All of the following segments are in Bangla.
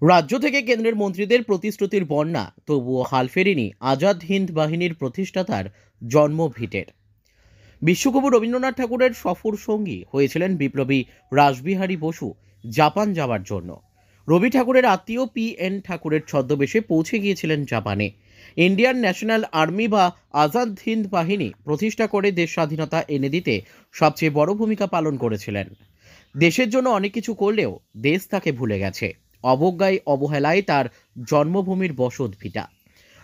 রাজ্য থেকে কেন্দ্রের মন্ত্রীদের প্রতিশ্রুতির বন্যা, তবুও হাল ফেরেনি আজাদ হিন্দ বাহিনীর প্রতিষ্ঠাতার জন্মভিটের। বিশ্বকবি রবীন্দ্রনাথ ঠাকুরের সফর সঙ্গী হয়েছিলেন বিপ্লবী রাসবিহারী বসু জাপান যাওয়ার জন্য। রবি ঠাকুরের আত্মীয় PN ঠাকুরের ছদ্মবেশে পৌঁছে গিয়েছিলেন জাপানে। ইন্ডিয়ান ন্যাশনাল আর্মি বা আজাদ হিন্দ বাহিনী প্রতিষ্ঠা করে দেশ স্বাধীনতা এনে দিতে সবচেয়ে বড় ভূমিকা পালন করেছিলেন। দেশের জন্য অনেক কিছু করলেও দেশ তাকে ভুলে গেছে। অবজ্ঞায় অবহেলায় তার জন্মভূমির বসত ভিটা।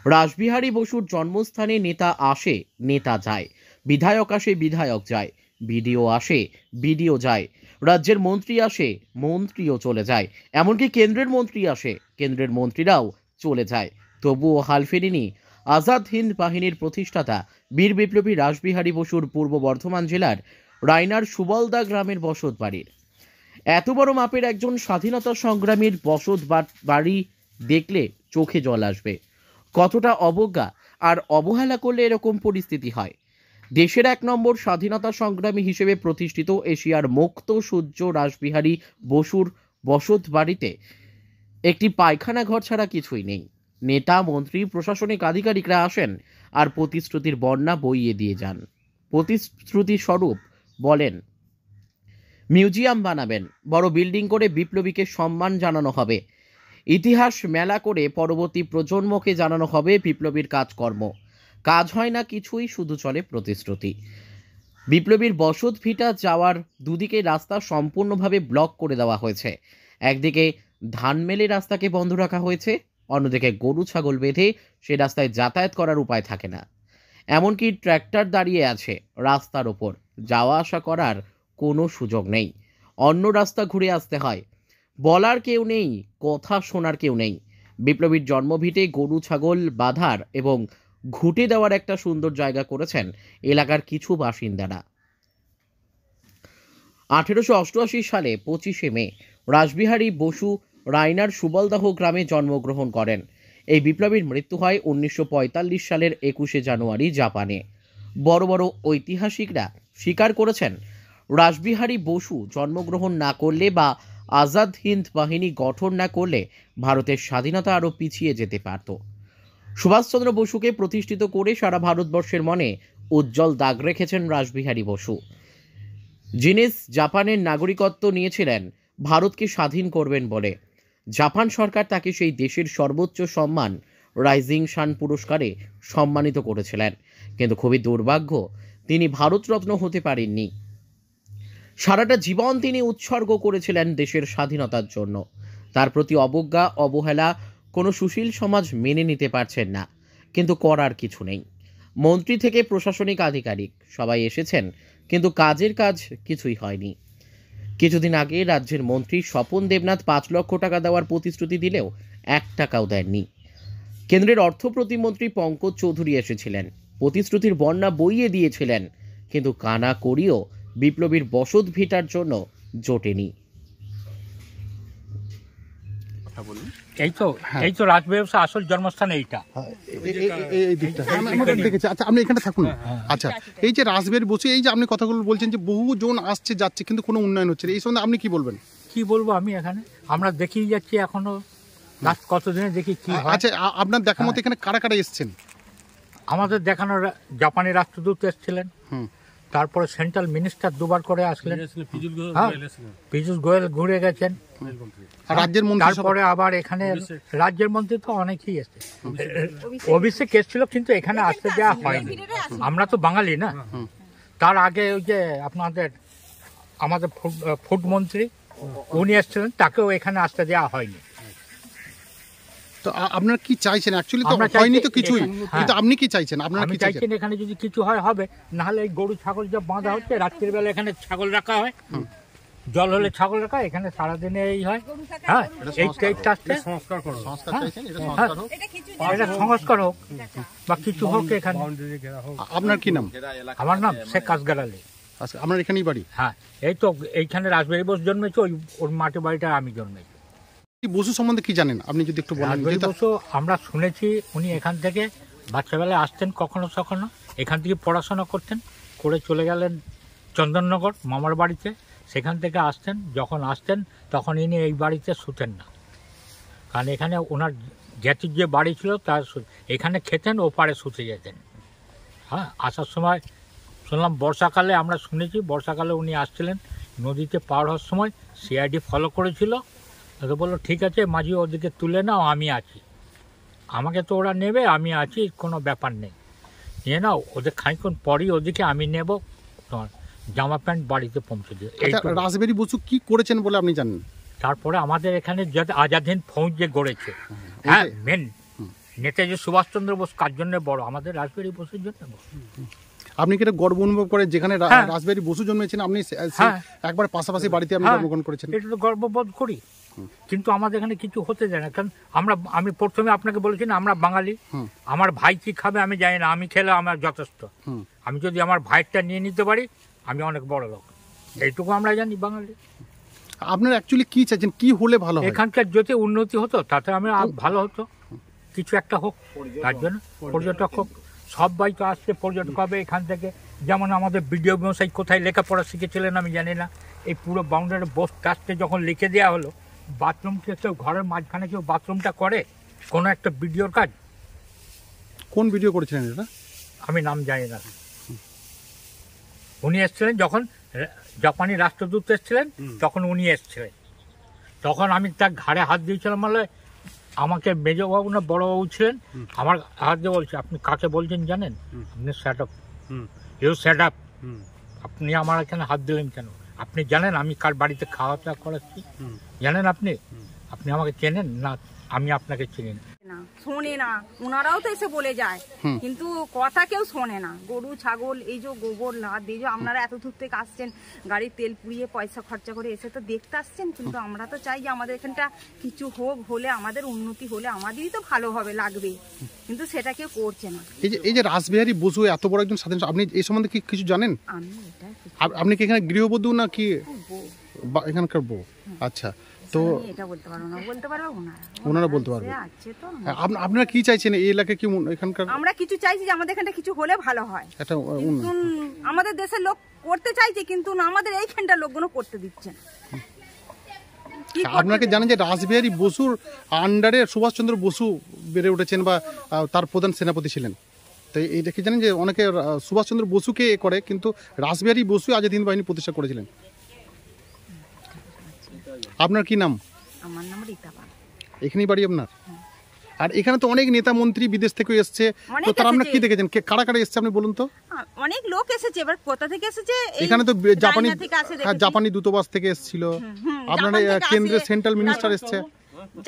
রাসবিহারী বসুর জন্মস্থানে নেতা আসে, নেতা যায়, বিধায়ক আসে, বিধায়ক যায়, বিডিও আসে, বিডিও যায়, রাজ্যের মন্ত্রী আসে, মন্ত্রীও চলে যায়, এমনকি কেন্দ্রের মন্ত্রী আসে, কেন্দ্রের মন্ত্রীরাও চলে যায়। তবুও হাল ফেরেনি আজাদ হিন্দ বাহিনীর প্রতিষ্ঠাতা বীর বিপ্লবী রাসবিহারী বসুর পূর্ব বর্ধমান জেলার রায়নার সুবলদা গ্রামের বসত বাড়ির। এত বড় মাপের একজন স্বাধীনতা সংগ্রামীর বসত বাড়ি দেখলে চোখে জল আসবে। কতটা অবজ্ঞা আর অবহেলা করলে এরকম পরিস্থিতি হয়। দেশের 1 নম্বর স্বাধীনতা সংগ্রামী হিসেবে প্রতিষ্ঠিত এশিয়ার মুক্ত সূর্য রাসবিহারী বসুর বসত বাড়িতে একটি পায়খানা ঘর ছাড়া কিছুই নেই। নেতা, মন্ত্রী, প্রশাসনিক আধিকারিকরা আসেন আর প্রতিশ্রুতির বন্যা বইয়ে দিয়ে যান। প্রতিশ্রুতি স্বরূপ বলেন, মিউজিয়াম বানাবেন, বড় বিল্ডিং করে বিপ্লবীকে সম্মান জানানো হবে, ইতিহাস মেলা করে পরবর্তী প্রজন্মকে জানানো হবে বিপ্লবীর কাজকর্ম। কাজ হয় না কিছুই, শুধু চলে প্রতিশ্রুতি। বিপ্লবীর বসত ভিটা যাওয়ার দুদিকে রাস্তা সম্পূর্ণভাবে ব্লক করে দেওয়া হয়েছে। একদিকে ধান মেলে রাস্তাকে বন্ধ রাখা হয়েছে, অন্যদিকে গরু ছাগল বেঁধে সে রাস্তায় যাতায়াত করার উপায় থাকে না। এমনকি ট্র্যাক্টর দাঁড়িয়ে আছে রাস্তার ওপর, যাওয়া আসা করার কোনো সুযোগ নেই। অন্য রাস্তা ঘুরে আসতে হয়। বলার কেউ নেই, কথা শোনার কেউ নেই। বিপ্লবীর জন্মভিটে গরু ছাগল বাঁধার এবং ঘুঁটে দেওয়ার একটা সুন্দর জায়গা করেছেন এলাকার কিছু বাসিন্দারা। 1888 সালে 25শে মে রাসবিহারী বসু রায়নার সুবলদাহ গ্রামে জন্মগ্রহণ করেন। এই বিপ্লবীর মৃত্যু হয় 1945 সালের 21শে জানুয়ারি জাপানে। বড় বড় ঐতিহাসিকরা স্বীকার করেছেন, রাসবিহারী বসু জন্মগ্রহণ না করলে বা আজাদ হিন্দ বাহিনী গঠন না করলে ভারতের স্বাধীনতা আরও পিছিয়ে যেতে পারত। সুভাষচন্দ্র বসুকে প্রতিষ্ঠিত করে সারা ভারতবর্ষের মনে উজ্জ্বল দাগ রেখেছেন রাসবিহারী বসু। যিনি জাপানের নাগরিকত্ব নিয়েছিলেন ভারতকে স্বাধীন করবেন বলে। জাপান সরকার তাকে সেই দেশের সর্বোচ্চ সম্মান রাইজিং সান পুরস্কারে সম্মানিত করেছিলেন, কিন্তু খুবই দুর্ভাগ্য তিনি ভারতরত্ন হতে পারেননি। সারাটা জীবন তিনি উৎসর্গ করেছিলেন দেশের স্বাধীনতার জন্য। তার প্রতি অবজ্ঞা, অবহেলা কোনো সুশীল সমাজ মেনে নিতে পারছেন না, কিন্তু করার কিছু নেই। মন্ত্রী থেকে প্রশাসনিক আধিকারিক সবাই এসেছেন, কিন্তু কাজের কাজ কিছুই হয়নি। কিছুদিন আগে রাজ্যের মন্ত্রী স্বপন দেবনাথ 5 লক্ষ টাকা দেওয়ার প্রতিশ্রুতি দিলেও 1 টাকাও দেননি। কেন্দ্রের অর্থ প্রতিমন্ত্রী পঙ্কজ চৌধুরী এসেছিলেন, প্রতিশ্রুতির বন্যা বইয়ে দিয়েছিলেন, কিন্তু কানা করিও বিপ্লবীর বসত ভিটার জন্য জোটেনি। এই তো রাসবিহারী আসল জন্মস্থান এইটা। আচ্ছা, আপনি এখানে থাকুন। আচ্ছা, এই যে রাসবিহারী বসু, এই যে আপনি কথাগুলো বলছেন যে বহু জন আসছে যাচ্ছে কিন্তু কোনো উন্নয়ন হচ্ছে না, এই সম্বন্ধে আপনি কি বলবেন? কি বলবো আমি, এখানে আমরা দেখেই যাচ্ছি এখনো, কতদিনে দেখি কি হয়। আচ্ছা, আপনার দেখা মতো এখানে কারা কারা এসছেন? আমাদের দেখানোর জাপানি রাষ্ট্রদূত এসেছিলেন, তারপরে সেন্ট্রাল মিনিস্টার 2 বার করে আসলেন, পীযূষ গোয়েল ঘুরে গেছেন, রাজ্যের মন্ত্রী, তারপরে আবার এখানে রাজ্যের মন্ত্রী তো অনেকেই এসছে। ওবিসি কেস ছিল, কিন্তু এখানে আসতে দেওয়া হয়নি। আমরা তো বাঙালি না। তার আগে ওই যে আমাদের ফুড মন্ত্রী উনি এসেছিলেন, তাকেও এখানে আসতে দেওয়া হয়নি। তো আপনারা কি চাইছেন? অ্যাকচুয়ালি তো হয়নি তো কিছুই, কিন্তু আপনি কি চাইছেন? আপনারা কি চাইছেন? এখানে যদি কিছু হয় হবে, না হলে এই গরু ছাগল যা বাঁধা হচ্ছে, রাত্রির বেলা এখানে ছাগল রাখা হয়, জল হলে ছাগল রাখা, এখানে সারাদিনে এই হয়। হ্যাঁ, এটা সংস্কার হোক বা কিছু হোক এখানে। আপনার কি নাম? আমার নাম শেখ আসগার আলী। আচ্ছা, আপনার এখানেই বাড়ি? হ্যাঁ, এই তো এইখানে রাসবিহারী বসু জন্মেছে, ওর মাটি বাড়িটা আমি জন্মেছি। বসু সম্বন্ধে কি জানেন আপনি যদি একটু বলেন? বসু আমরা শুনেছি উনি এখান থেকে বাচ্চাবেলায় আসতেন, কখনো কখনো এখান থেকে পড়াশোনা করতেন, করে চলে গেলেন চন্দননগর মামার বাড়িতে, সেখান থেকে আসতেন। যখন আসতেন তখন ইনি এই বাড়িতে শুতেন না, কারণ এখানে ওনার জ্যাঠির যে বাড়ি ছিল তার এখানে খেতেন, ওপারে শুতে যেতেন। হ্যাঁ, আসার সময় শুনলাম বর্ষাকালে, আমরা শুনেছি বর্ষাকালে উনি আসছিলেন, নদীতে পার হওয়ার সময় সিআইডি ফলো করেছিল। তো বললো ঠিক আছে মাঝি ওদিকে তুলে নাও, আমি আছি, আমাকে তো ওরা নেবে, আমি আছি, কোনো ব্যাপার নেই, নিয়ে নাও। ওদের খানিক্ষণ পরই ওদিকে আমি নেব, তোমার জামা প্যান্ট বাড়িতে পৌঁছে দিও। রাসবিহারী বসু কি করেছেন বলে আপনি জানেন? তারপরে আমাদের এখানে যাতে আজাদ হিন্দ ফৌজ যে গড়েছে, হ্যাঁ, মেন নেতাজি সুভাষচন্দ্র বোস কার জন্য বড়? আমাদের রাসবিহারী বসুর জন্য বড়। আপনি কি এটা গর্ব অনুভব করেন যেখানে হ্যাঁ। রাসবিহারী বসু জন্মেছেন, আপনি হ্যাঁ। একবার পাশাপাশি বাড়িতে আপনি হ্যাঁ। জন্মগ্রহণ করেছেন? এটা তো গর্ববোধ করি, কিন্তু আমাদের এখানে কিছু হতে যায় না। কারণ আমি প্রথমে আপনাকে বলেছি না, আমরা বাঙালি। আমার ভাই কি খাবে আমি জানি না, আমি খেলে আমার যথেষ্ট। আমি যদি আমার ভাইটা নিয়ে নিতে পারি, আমি অনেক বড় লোক, এইটুকু আমরা জানি বাঙালি। আপনারা অ্যাকচুয়ালি কি চাইছেন, কি হলে ভালো হয়? এখানকার যদি উন্নতি হতো তাতে আমি ভালো হতো, কিছু একটা হোক, তার জন্য পর্যটক হোক, সবাই তো আসছে, পর্যটক হবে এখান থেকে। যেমন আমাদের বিডিও মশাই কোথায় লেখাপড়া শিখেছিলেন আমি জানি না, এই পুরো বাউন্ডারি বোস কাস্টে যখন লিখে দেওয়া হলো, বাথরুম কেউ ঘরের মাঝখানে কেউ বাথরুমটা করে, কোনো একটা ভিডিওর কাজ। কোন ভিডিও করেছিলেন এটা? আমি নাম জানি না। উনি এসেছিলেন যখন জাপানি রাষ্ট্রদূত এসেছিলেন, তখন উনি এসেছিলেন, তখন আমি তার ঘাড়ে হাত দিয়েছিলাম। বলে আমাকে মেজবাবু না বড়বাবু ছিলেন, আমার হাত দিয়ে বলছে আপনি কাকে বলছেন জানেন? আপনি set up, you set up, আপনি আমার এখানে হাত দিলেন কেন? আপনি জানেন আমি কার বাড়িতে খাওয়া দাওয়া করাচ্ছি? জানেন আপনি? আপনি আমাকে চেনেন না? আমি আপনাকে চিনি না। না শোনে না, ওনারাও তো এসে বলে যায়, কিন্তু কথা কেউ শোনে না। গরু ছাগল এই যে গোবর লাদ, এই যে আপনারা এত দূর থেকে আসছেন, গাড়ির তেল পুড়িয়ে পয়সা খরচা করে এসে তো দেখতে আসছেন, কিন্তু আমরা তো চাই যে আমাদের এখানটা কিছু হোক, হলে আমাদের উন্নতি হলে আমাদেরই তো ভালো হবে, লাগবে, কিন্তু সেটা কেউ করছে না। এই যে রাসবিহারী বসু এত বড় একজন স্বাধীন, আপনি এই সম্বন্ধে কি কিছু জানেন? আমি এটা আপনি কি এখানে গৃহবধূ না কি এখানকার বউ? আচ্ছা, তো আমি এটা বলতে পারবো না, বলতে পারবো ওনারা বলতে পারবে। আছে তো। আপনারা কি চাইছেন এই এলাকায়, কি এখানকার? আমরা কিছু চাইছি যে আমাদের এখানটা কিছু হলে ভালো হয়। একটা কিন্তু আমাদের দেশের লোক করতে চাইছে, কিন্তু আমাদের এইখানটা লোকগুলো করতে দিচ্ছে না। কি করতে আপনাকে জানেন যে রাসবিহারী বসুর আন্ডারে সুভাষচন্দ্র বসু বেড়ে উঠেছেন বা তার প্রধান সেনাপতি ছিলেন। তো এইটা কি জানেন যে অনেকে সুভাষচন্দ্র বসুকে করে, কিন্তু রাসবিহারী বসু আজাদ হিন্দ বাহিনী প্রতিষ্ঠা করেছিলেন। আপনার কি নাম? আমার নাম রীতা পাল। এখানেই বাড়ি আপনার? আর এখানে তো অনেক নেতা মন্ত্রী বিদেশ থেকে এসছে, তো তারা আপনার কি দেখেছেন, কারা কারা এসছে আপনি বলুন তো? অনেক লোক এসেছে, এবার কোথা থেকে এসেছে? এখানে তো জাপানি দূতাবাস থেকে এসেছিল, আপনার কেন্দ্রের সেন্ট্রাল মিনিস্টার এসছে,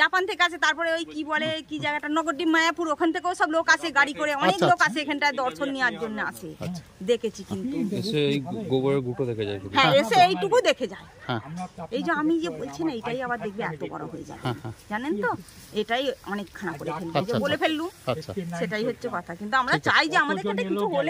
জাপান থেকে আছে, তারপরে ওই কি বলে কি জায়গাটা নগরদ্বীপ মায়াপুর, ওখান থেকেও সব লোক আসে গাড়ি করে, অনেক লোক আসে এখানটায় দর্শন নেওয়ার জন্য আসে। দেখেছি, কিন্তু এসে এই গোবরের গুঁটো দেখে যায়। হ্যাঁ, এসে এইটুকু দেখে যায়। এই যে আমি যে বলছি না, এটাই আবার দেখবে এত বড় হয়ে যায়, জানেন তো, এটাই অনেক খারাপ করে ফেলবে, বলে ফেললু, সেটাই হচ্ছে কথা। কিন্তু আমরা চাই যে আমাদের এখানে কিছু হলে